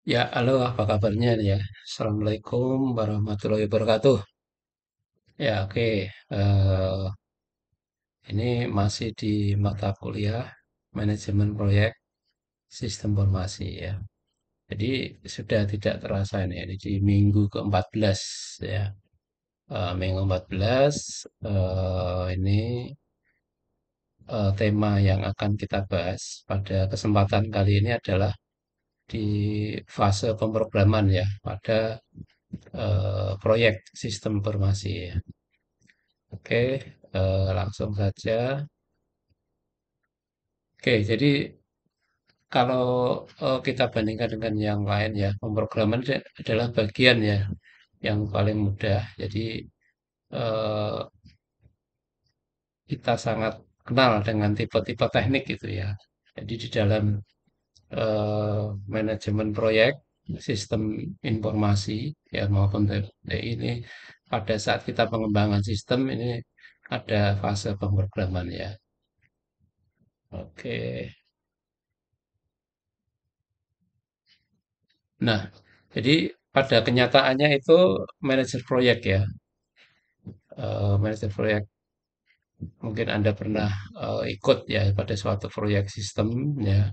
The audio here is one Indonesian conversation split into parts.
Ya, halo, apa kabarnya nih ya? Assalamualaikum warahmatullahi wabarakatuh. Ya, oke. Ini masih di mata kuliah manajemen proyek sistem informasi ya. Jadi sudah tidak terasa ini di minggu ke-14 ya. Minggu 14 ini tema yang akan kita bahas pada kesempatan kali ini adalah di fase pemrograman ya pada proyek sistem informasi ya. Oke, langsung saja. Oke, jadi kalau kita bandingkan dengan yang lain ya, pemrograman adalah bagian ya yang paling mudah. Jadi eh, kita sangat kenal dengan tipe-tipe teknik gitu ya. Jadi di dalam manajemen proyek, sistem informasi ya maupun ini pada saat kita pengembangan sistem ini ada fase pemrograman ya. Oke. Nah, jadi pada kenyataannya itu manajer proyek ya, manajer proyek mungkin Anda pernah ikut ya pada suatu proyek sistem ya,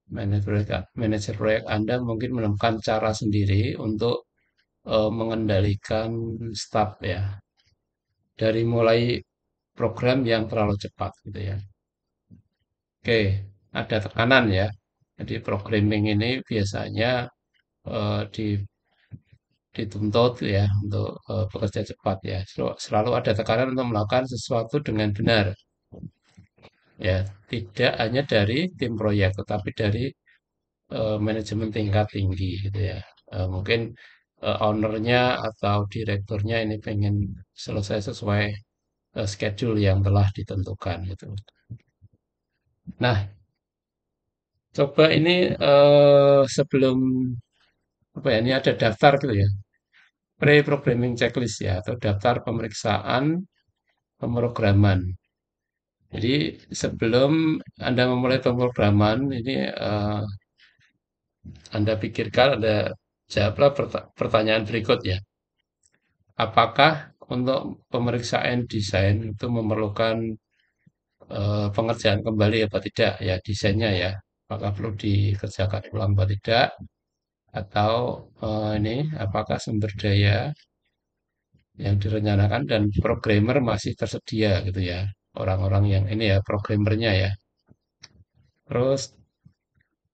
manajer proyek Anda mungkin menemukan cara sendiri untuk mengendalikan staf ya, dari mulai program yang terlalu cepat gitu ya. Oke, ada tekanan ya. Jadi programming ini biasanya di dituntut ya untuk bekerja cepat ya. Selalu ada tekanan untuk melakukan sesuatu dengan benar ya. Tidak hanya dari tim proyek tetapi dari manajemen tingkat tinggi gitu ya. Mungkin ownernya atau direkturnya ini pengen selesai sesuai schedule yang telah ditentukan gitu. Nah, coba ini sebelum apa ya, ini ada daftar gitu ya. Pre-programming checklist ya atau daftar pemeriksaan pemrograman. Jadi sebelum Anda memulai pemrograman ini Anda pikirkan ada jawablah pertanyaan berikut ya. Apakah untuk pemeriksaan desain itu memerlukan pengerjaan kembali apa tidak ya desainnya ya? Apakah perlu dikerjakan ulang apa tidak? Atau ini apakah sumber daya yang direncanakan dan programmer masih tersedia gitu ya? Orang-orang yang ini ya programmernya ya. Terus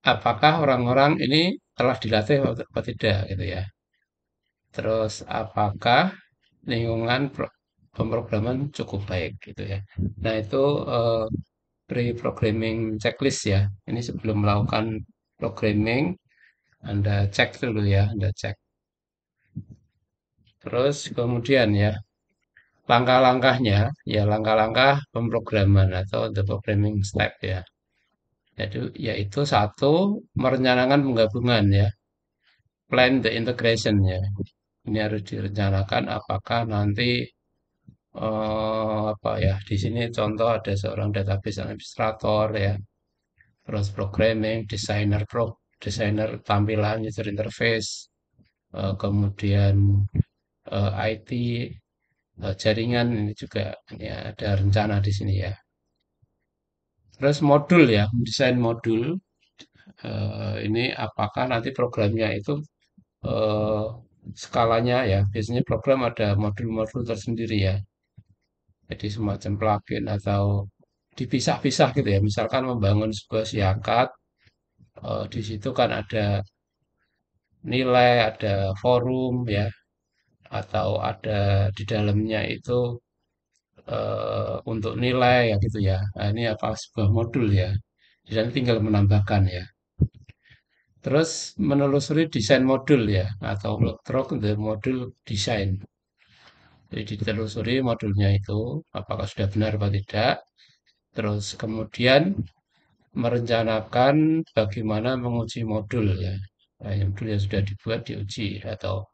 apakah orang-orang ini telah dilatih atau tidak gitu ya. Terus apakah lingkungan pemrograman cukup baik gitu ya. Nah itu pre-programming checklist ya. Ini sebelum melakukan programming, Anda cek dulu ya, Anda cek. Terus kemudian ya, langkah-langkahnya, ya langkah-langkah pemrograman atau the programming step ya. Jadi yaitu satu, merencanakan penggabungan ya. Plan the integration ya. Ini harus direncanakan apakah nanti apa ya di sini contoh ada seorang database administrator ya, terus programming, desainer tampilan user interface, kemudian IT, jaringan ini juga ini ada rencana di sini ya. Terus modul ya, desain modul ini apakah nanti programnya itu eh, skalanya ya, biasanya program ada modul-modul tersendiri ya. Jadi semacam plugin atau dipisah-pisah gitu ya. Misalkan membangun sebuah siakat, di situ kan ada nilai, ada forum ya, atau ada di dalamnya itu untuk nilai ya gitu ya. Nah, ini apa sebuah modul ya. Dan tinggal menambahkan ya. Terus menelusuri desain modul ya, atau look through the module design. Jadi ditelusuri modulnya itu apakah sudah benar atau tidak. Terus kemudian merencanakan bagaimana menguji modul ya. Nah, yang modul yang sudah dibuat diuji atau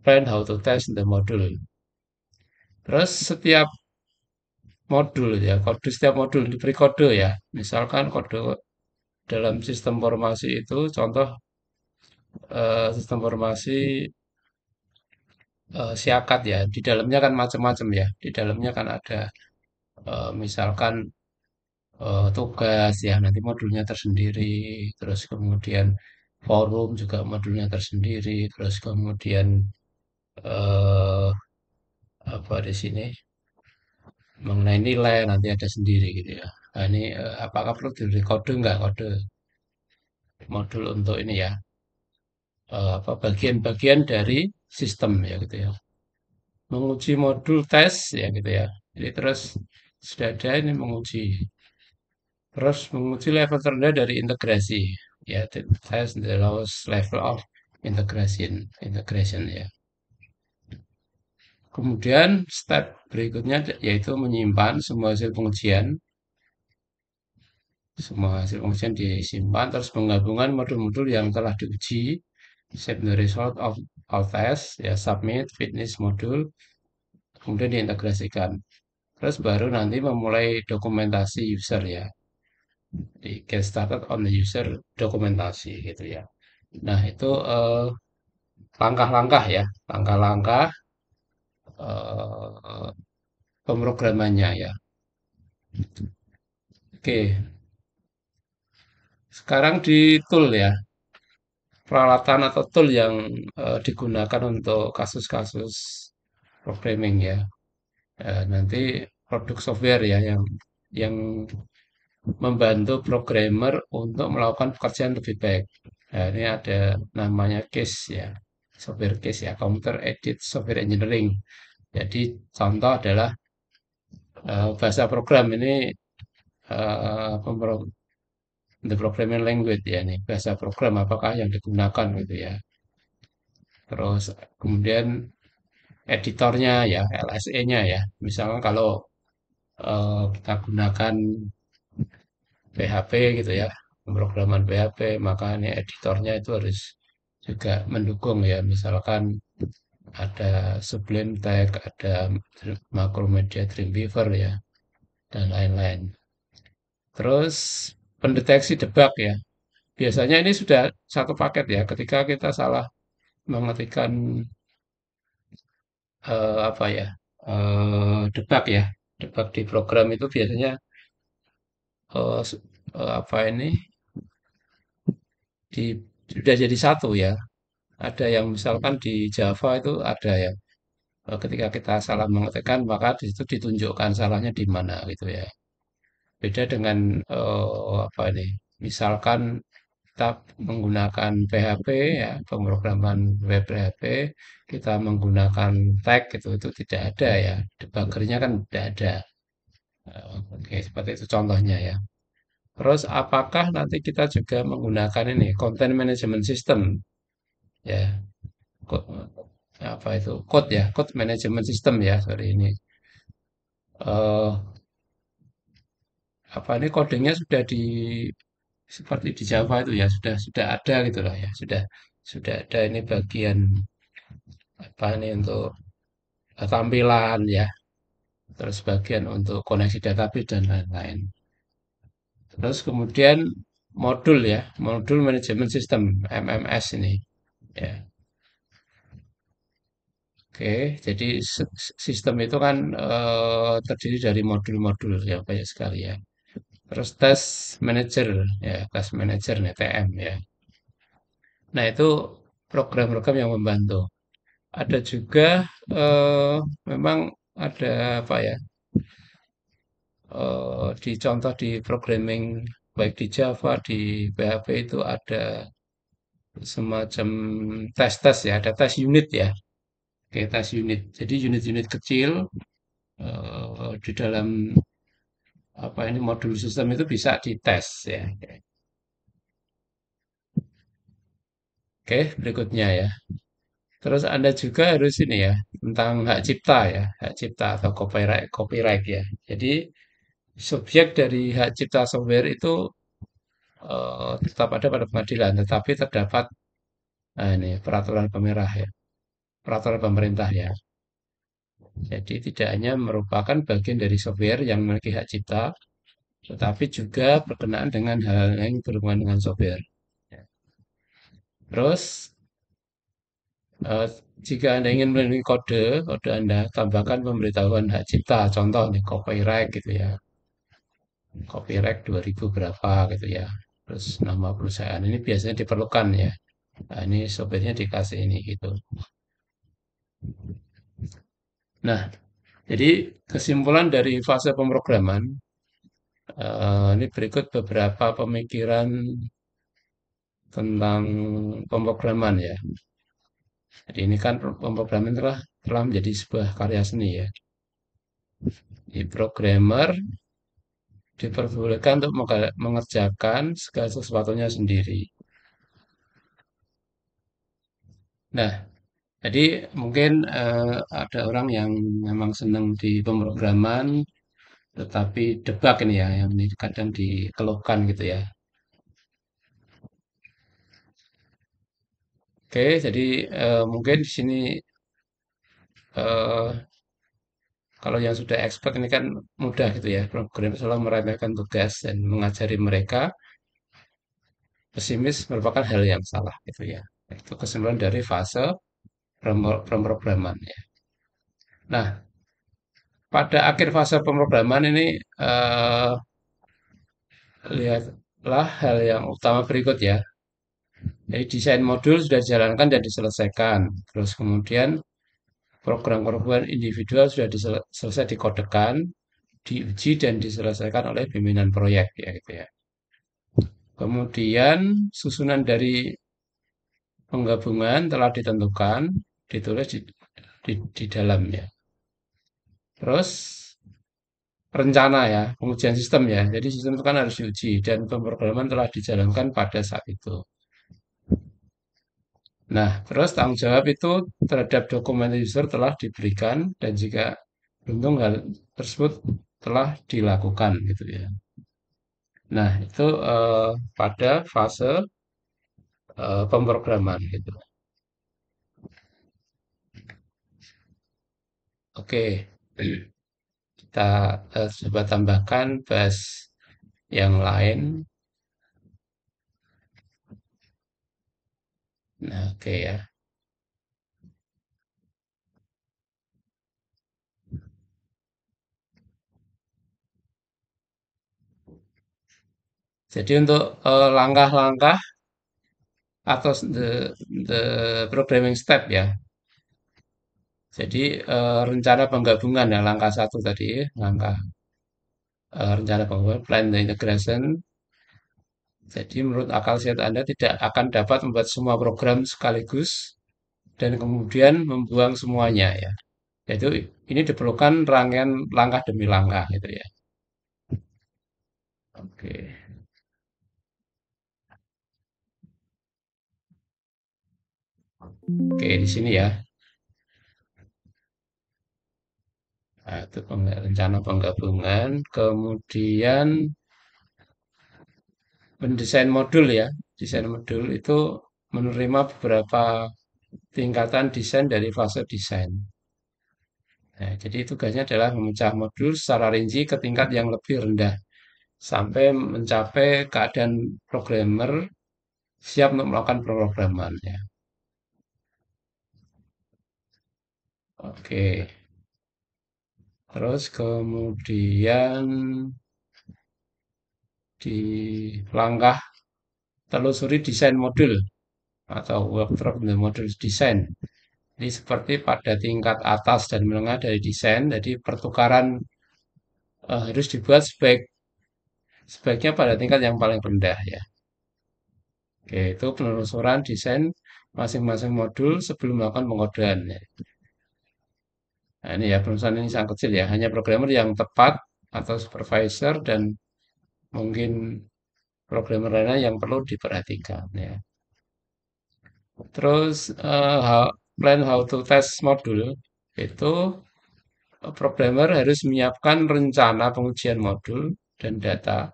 plan how to test the module. Terus setiap modul ya, kode setiap modul diberi kode ya. Misalkan kode dalam sistem formasi itu contoh Sistem informasi siakat ya. Di dalamnya kan macam-macam ya. Di dalamnya kan ada misalkan tugas ya, nanti modulnya tersendiri. Terus kemudian forum juga modulnya tersendiri. Terus kemudian eh, apa di sini mengenai nilai nanti ada sendiri gitu ya. Nah, ini apakah perlu di kode nggak kode modul untuk ini ya? Apa bagian-bagian dari sistem ya gitu ya. Menguji modul tes ya gitu ya. Jadi terus sudah ada ini menguji. Terus menguji level terendah dari integrasi. Ya, test the lowest level of integration ya. Kemudian step berikutnya yaitu menyimpan semua hasil pengujian disimpan, terus penggabungan modul-modul yang telah diuji, save the result of all test, ya submit fitness modul, kemudian diintegrasikan. Terus baru nanti memulai dokumentasi user ya, di get started on the user dokumentasi gitu ya. Nah itu langkah-langkah ya, langkah-langkah eh, pemrogramannya ya. Oke, sekarang di tool ya, peralatan atau tool yang digunakan untuk kasus-kasus programming ya. Nanti produk software ya yang membantu programmer untuk melakukan pekerjaan lebih baik. Nah, ini ada namanya case ya, software case ya, computer aided software engineering. Jadi contoh adalah bahasa program ini the programming language ya nih, bahasa program apakah yang digunakan gitu ya. Terus kemudian editornya ya, LSE-nya ya. Misalnya kalau kita gunakan PHP gitu ya, pemrograman PHP, maka ini editornya itu harus juga mendukung ya. Misalkan ada Sublime Text, ada Macromedia Dreamweaver ya, dan lain-lain. Terus pendeteksi debug ya. Biasanya ini sudah satu paket ya. Ketika kita salah mengetikkan apa ya, debug ya, debug di program itu biasanya apa ini di sudah jadi satu ya. Ada yang misalkan di Java itu ada ya. Ketika kita salah mengetikkan maka di situ ditunjukkan salahnya di mana gitu ya. Beda dengan apa ini? Misalkan kita menggunakan PHP ya, pemrograman web PHP, kita menggunakan tag gitu itu tidak ada ya. Debuggernya kan tidak ada. Oke, seperti itu contohnya ya. Terus apakah nanti kita juga menggunakan ini content management system ya, apa itu code ya, code management system ya, sorry ini eh apa ini codingnya sudah di seperti di Java itu ya sudah ada gitu lah ya, sudah ada ini bagian apa ini untuk tampilan ya, terus bagian untuk koneksi database dan lain-lain. Terus kemudian modul ya, modul manajemen sistem MMS ini ya. Oke, jadi sistem itu kan terdiri dari modul-modul ya banyak sekali ya. Terus tes manager ya, tes manager nih TM ya. Nah itu program-program yang membantu. Ada juga eh, memang ada apa ya? Di contoh di programming baik di Java di PHP itu ada semacam tes-tes ya, ada tes unit ya. Oke, tes unit. Jadi unit-unit kecil di dalam apa ini modul sistem itu bisa dites ya. Oke, berikutnya ya. Terus Anda juga harus ini ya tentang hak cipta ya, hak cipta atau copyright copyright ya. Jadi subjek dari hak cipta software itu tetap ada pada pengadilan, tetapi terdapat nah ini peraturan pemerintah ya, peraturan pemerintah ya. Jadi tidak hanya merupakan bagian dari software yang memiliki hak cipta, tetapi juga berkenaan dengan hal yang berhubungan dengan software. Terus eh, jika Anda ingin melindungi kode Anda tambahkan pemberitahuan hak cipta. Contoh nih, copyright gitu ya. Copyright 2000 berapa gitu ya. Terus nama perusahaan ini biasanya diperlukan ya. Nah, ini sobatnya dikasih ini gitu. Nah, jadi kesimpulan dari fase pemrograman, ini berikut beberapa pemikiran tentang pemrograman ya. Jadi ini kan pemrograman telah menjadi sebuah karya seni ya. Di programmer diperbolehkan untuk mengerjakan segala sesuatunya sendiri. Nah, jadi mungkin ada orang yang memang senang di pemrograman, tetapi debug ini ya, yang ini kadang dikeluhkan gitu ya. Oke, jadi mungkin di sini eh, kalau yang sudah expert ini kan mudah gitu ya, program selalu meremehkan tugas dan mengajari mereka pesimis merupakan hal yang salah gitu ya. Itu kesimpulan dari fase pemrograman ya. Nah, pada akhir fase pemrograman ini lihatlah hal yang utama berikut ya. Jadi desain modul sudah dijalankan dan diselesaikan. Terus kemudian program-program individual sudah selesai dikodekan, diuji dan diselesaikan oleh pimpinan proyek ya gitu ya. Kemudian susunan dari penggabungan telah ditentukan, ditulis di dalamnya. Terus rencana ya, pengujian sistem ya. Jadi sistem itu kan harus diuji dan pemrograman telah dijalankan pada saat itu. Nah, terus tanggung jawab itu terhadap dokumen user telah diberikan dan jika beruntung hal tersebut telah dilakukan gitu ya. Nah, itu pada fase pemrograman gitu. Oke, kita coba tambahkan bahas yang lain. Nah, oke ya. Jadi untuk langkah-langkah atau the programming step ya. Jadi rencana penggabungan ya langkah satu tadi, langkah rencana penggabungan plan the integration. Jadi menurut akal sehat Anda tidak akan dapat membuat semua program sekaligus dan kemudian membuang semuanya ya. Yaitu ini diperlukan rangkaian langkah demi langkah gitu ya. Oke. Oke, di sini ya. Nah, itu rencana penggabungan, kemudian mendesain modul ya. Desain modul itu menerima beberapa tingkatan desain dari fase desain. Nah, jadi tugasnya adalah memecah modul secara rinci ke tingkat yang lebih rendah sampai mencapai keadaan programmer siap untuk melakukan pemrograman ya. Oke. Terus kemudian di langkah telusuri desain modul atau workflow the modul design. Ini seperti pada tingkat atas dan menengah dari desain, jadi pertukaran harus dibuat sebaiknya pada tingkat yang paling rendah ya. Yaitu penelusuran desain masing-masing modul sebelum melakukan pengodean ya. Nah, ini ya perusahaan ini sangat kecil ya, hanya programmer yang tepat atau supervisor dan mungkin programmer lainnya yang perlu diperhatikan ya. Terus plan how to test modul itu programmer harus menyiapkan rencana pengujian modul dan data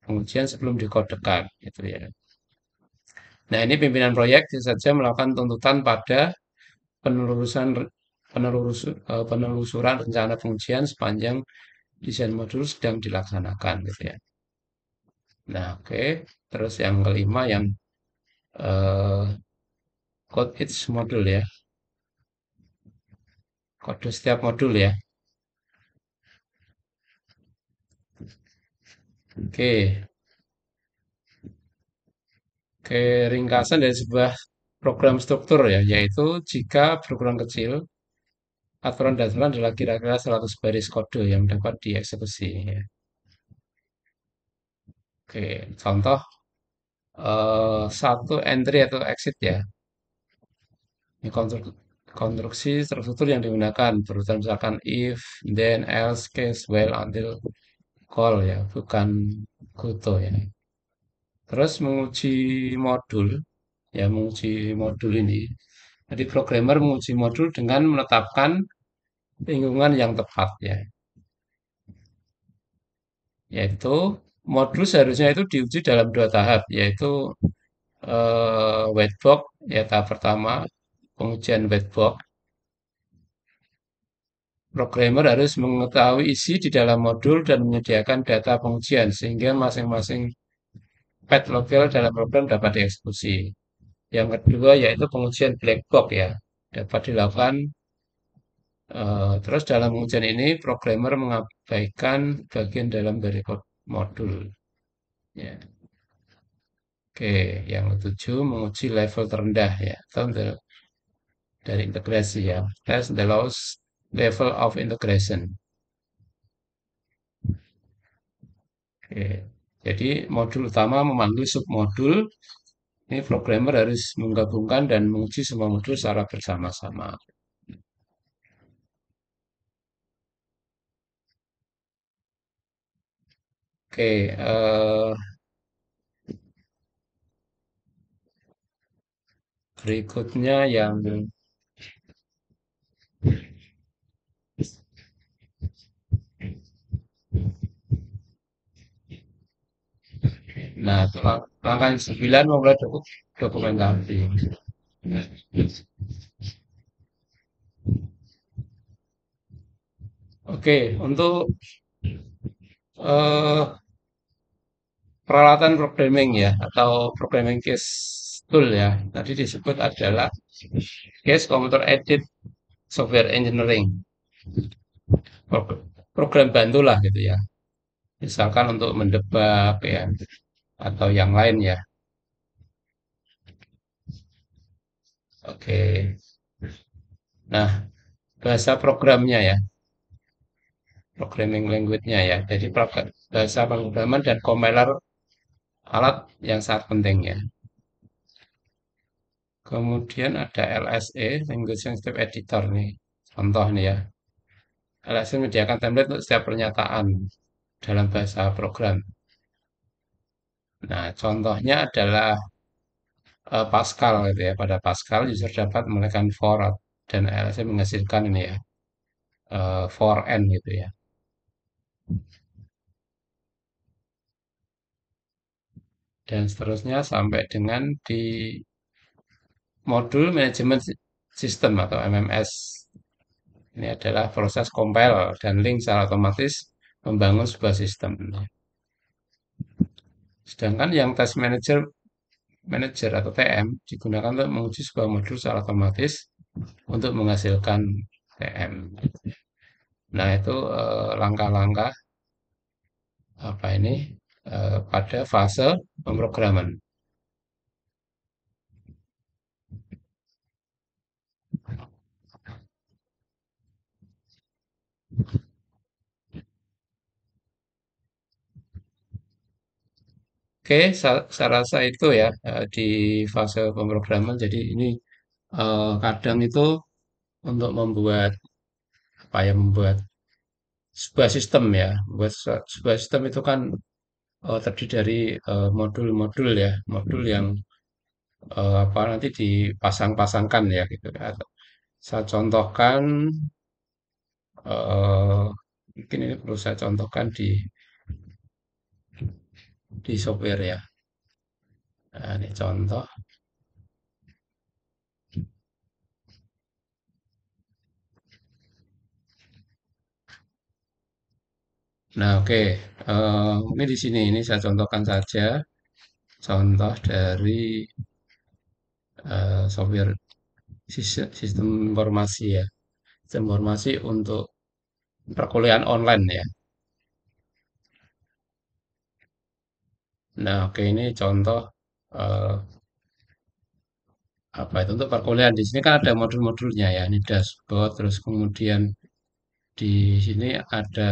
pengujian sebelum dikodekan gitu ya. Nah, ini pimpinan proyek bisa saja melakukan tuntutan pada penelusuran penelusuran rencana pengujian sepanjang desain modul sedang dilaksanakan gitu ya. Nah, oke. Terus yang kelima yang eh, code each modul ya, kode setiap modul ya. Oke, oke, ringkasan dari sebuah program struktur ya, yaitu jika program kecil, aturan dasarnya adalah kira-kira 100 baris kode yang dapat dieksekusi ya. Oke, contoh satu entry atau exit ya. Ini konstruksi struktur yang digunakan, berurutan misalkan if, then, else, case, while, until, call ya, bukan kuto ya. Terus menguji modul, ya menguji modul ini. Jadi programmer menguji modul dengan menetapkan lingkungan yang tepat ya, yaitu modul seharusnya itu diuji dalam dua tahap, yaitu white box ya tahap pertama pengujian white box. Programmer harus mengetahui isi di dalam modul dan menyediakan data pengujian sehingga masing-masing path lokal dalam program dapat dieksekusi. Yang kedua yaitu pengujian black box ya, dapat dilakukan terus dalam pengujian ini programmer mengabaikan bagian dalam dari modul. Ya. Oke, yang ketujuh menguji level terendah ya, atau dari integrasi ya. Test the lowest level of integration. Oke. Jadi modul utama memanggil submodul. Ini programmer harus menggabungkan dan menguji semua modul secara bersama-sama. Oke, berikutnya yang nah langkah yang 9 memulai dokumentasi. Oke, untuk eh, peralatan programming ya atau programming case tool ya. Tadi disebut adalah case computer aided software engineering. Program bantu lah gitu ya. Misalkan untuk mendebak ya atau yang lain ya. Oke. Nah, bahasa programnya ya, programming language-nya ya. Jadi bahasa pemrograman dan compiler alat yang sangat penting ya. Kemudian ada LSE, Language Sensitive Editor nih. Contoh nih ya. LSE menyediakan template untuk setiap pernyataan dalam bahasa program. Nah, contohnya adalah Pascal gitu ya. Pada Pascal, user dapat menekan for dan LSE menghasilkan ini ya, for n gitu ya. Dan seterusnya sampai dengan di modul manajemen sistem atau MMS. Ini adalah proses compile dan link secara otomatis membangun sebuah sistem. Sedangkan yang test manager atau TM digunakan untuk menguji sebuah modul secara otomatis untuk menghasilkan TM. Nah, itu langkah-langkah apa ini pada fase pemrograman. Oke, saya rasa itu ya di fase pemrograman. Jadi ini kadang itu untuk membuat apa ya membuat sebuah sistem ya, membuat sebuah sistem itu kan terdiri dari modul-modul ya, modul yang apa nanti dipasang-pasangkan ya gitu. Saya contohkan eh, mungkin ini perlu saya contohkan di software ya. Nah, ini contoh. Nah, oke. Ini di sini ini saya contohkan saja contoh dari software sistem informasi ya, sistem informasi untuk perkuliahan online ya. Nah, oke ini contoh eh, apa itu untuk perkuliahan di sini kan ada modul-modulnya ya, ini dashboard, terus kemudian di sini ada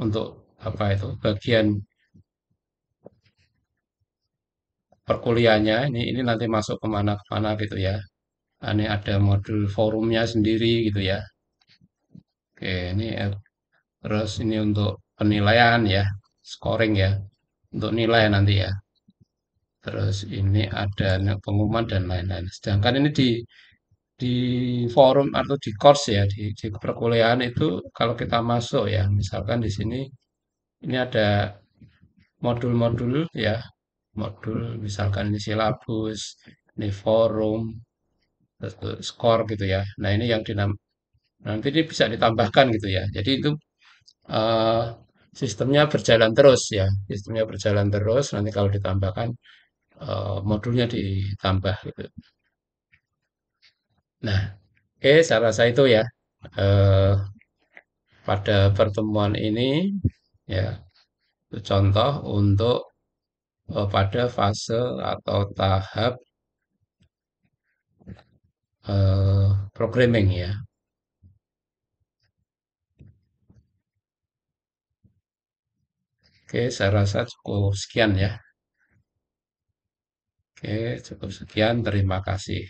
untuk apa itu bagian perkuliahannya ini nanti masuk kemana-kemana gitu ya. Ini ada modul forumnya sendiri gitu ya. Oke, ini terus ini untuk penilaian ya, scoring ya, untuk nilai nanti ya. Terus ini ada pengumuman dan lain-lain. Sedangkan ini di forum atau di course ya, di perkuliahan itu kalau kita masuk ya, misalkan di sini ini ada modul-modul ya, modul misalkan ini silabus, ini forum, terus tuh skor gitu ya. Nah ini yang nanti ini bisa ditambahkan gitu ya. Jadi itu eh, sistemnya berjalan terus ya, sistemnya berjalan terus. Nanti kalau ditambahkan modulnya ditambah gitu. Nah, oke, saya rasa itu ya eh, pada pertemuan ini ya itu contoh untuk pada fase atau tahap programming ya. Oke, saya rasa cukup sekian ya. Oke, cukup sekian. Terima kasih.